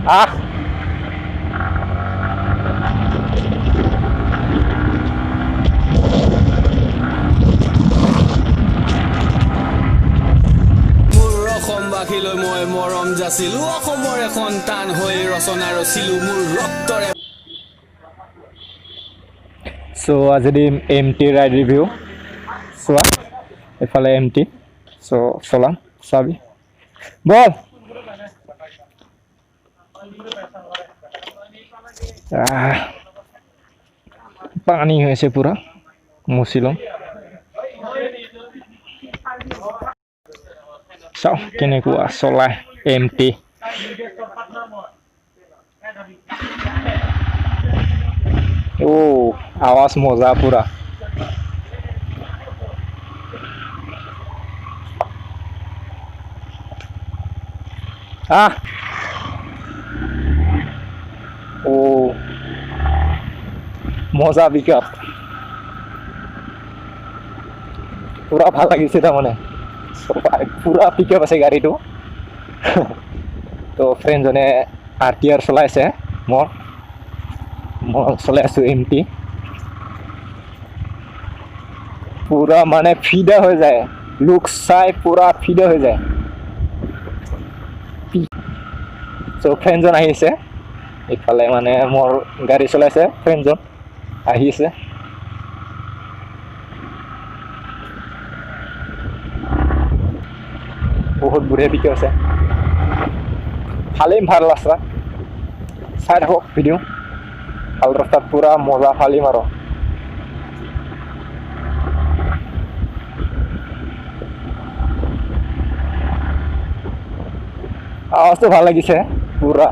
Ah. অসমবাসীলৈ মই মৰম যাচিলো অসমৰে সন্তান হৈ ৰচনা ৰচিলো মোৰ ৰক্তৰে সো আজি দিম এমটি ৰাইড ৰিভিউ চোৱা এফালে এমটি সো চলাম চাবি বল পানী হৈছে পুৰা মুচিলম চাও কেনেকুৱা চলাই এমটি ও আৱাজ মজা পুৰা ও মজা পিকআপ পুৰা ভাল লাগিছে তাৰমানে পুৰা পিকআপ আছে গাড়ীটো তো ফ্ৰেণ্ডজনে RTR চলাইছে মই চলাই আছো এমটি পুৰা মানে ফিদা হৈ যায় লুক চাই পুৰা ফিদা হৈ যায় তো ফ্ৰেণ্ডজন আহিছে ইফালে মানে মোৰ গাড়ী চলাইছে ফ্ৰেণ্ডজন আহিছে বহুত বঢ়িয়া পিকআপ আছে ফালিম ভাল ৰাস্তা চাই থাকক ভিডিঅ' ভাল ৰাস্তাত পুৰা মজা ফালিম আৰু আৱাজটো ভাল লাগিছে পুৰা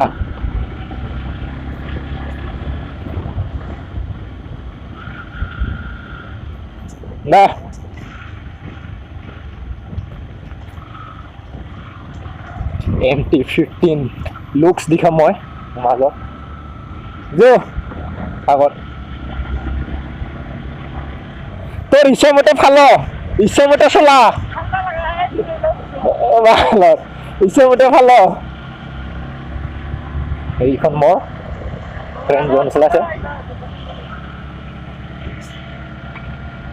না MT-15 লুকস দিখা মই মাজত যো আগত তোৰ ইচ্ছামতে ফাল ইচ্ছামতে চলা ইচ্ছামতে ফাল এইখন মোৰ ফ্ৰেণ্ডজন চলাইছে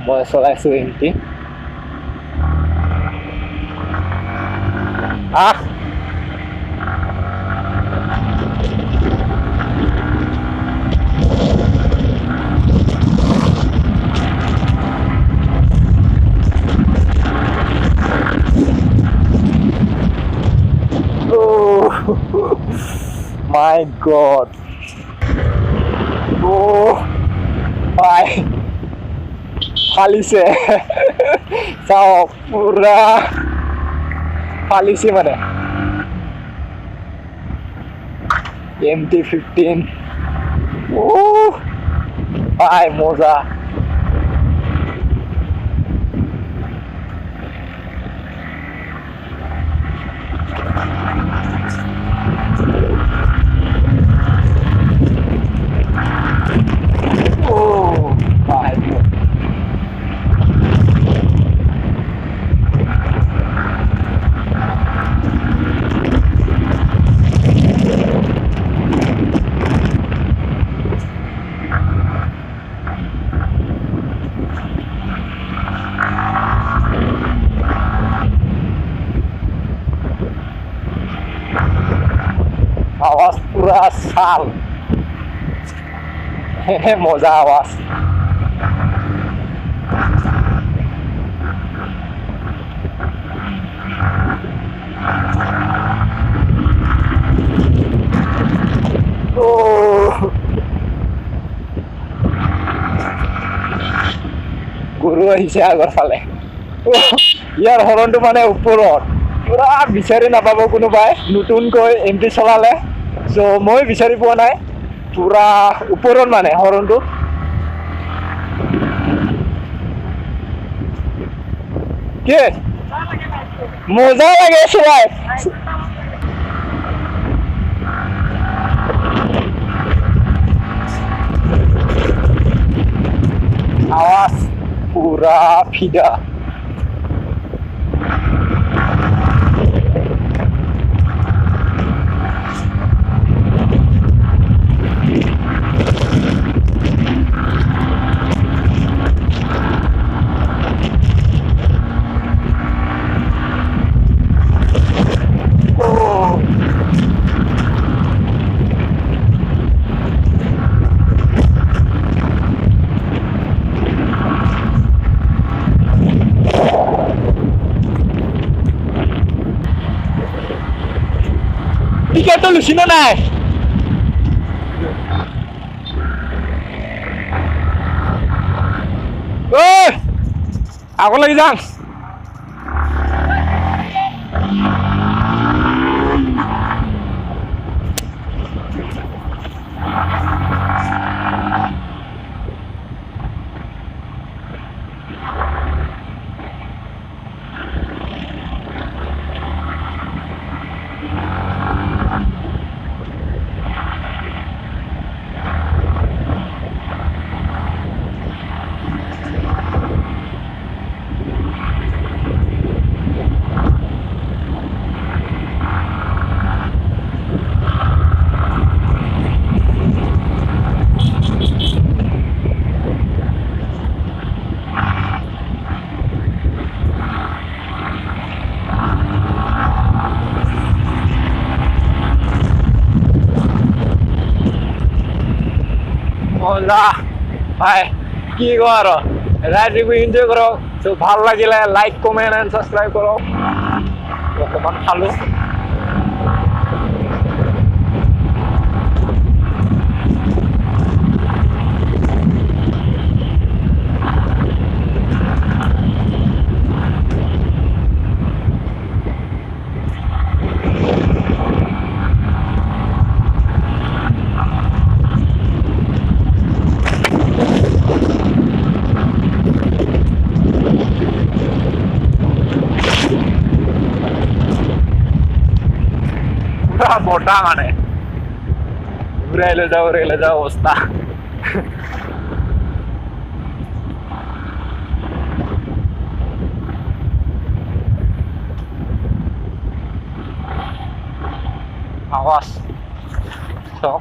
মই চলাইছো MT My God. Oh, my. Halise. Sao pura halise mane. MT-15. Oh, my moza. आवाज पूरा साल है मजा आवाज गुरु আহিছে আগৰ ফালে ইয়াৰ হৰণটো মানে ওপৰত পুৰা বিচাৰি নাপাব কোনোবাই নতুনকৈ এমটি চলালে সো মই বিচাৰি পোৱা নাই পুৰা ওপৰত মানে হৰণটো কি মজা লাগে চলাই আৱাজ পুৰা ফিদা তই লুচিনো নাই ঐ আগত লাগি যাম মজা ভাই কি কওঁ আৰু ৰাইড ৰিভিউ এনজয় কৰক তো ভাল লাগিলে লাইক কমেণ্ট এণ্ড ছাবস্ক্ৰাইব কৰক অকণমান খালোঁ বটা মানে ঘুৰাইলে যাও অবস্থা আওয়াজ তো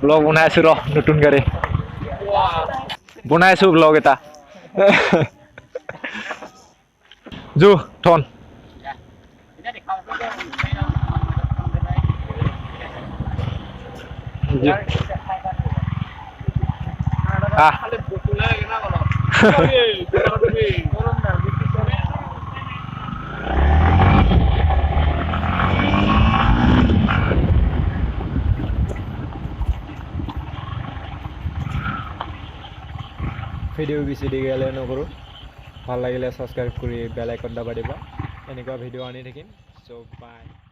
ব্লগ বনাই আছো ৰ নতুন গাড়ী বনাই আছো ব্লগ এটা জু থন ভিডিও বেছি দীঘলীয়া নকৰোঁ ভাল লাগিলে ছাবস্ক্ৰাইব কৰি বেল আইকন দাবা দিবা এনেকুৱা ভিডিঅ' আনি থাকিম চ' বাই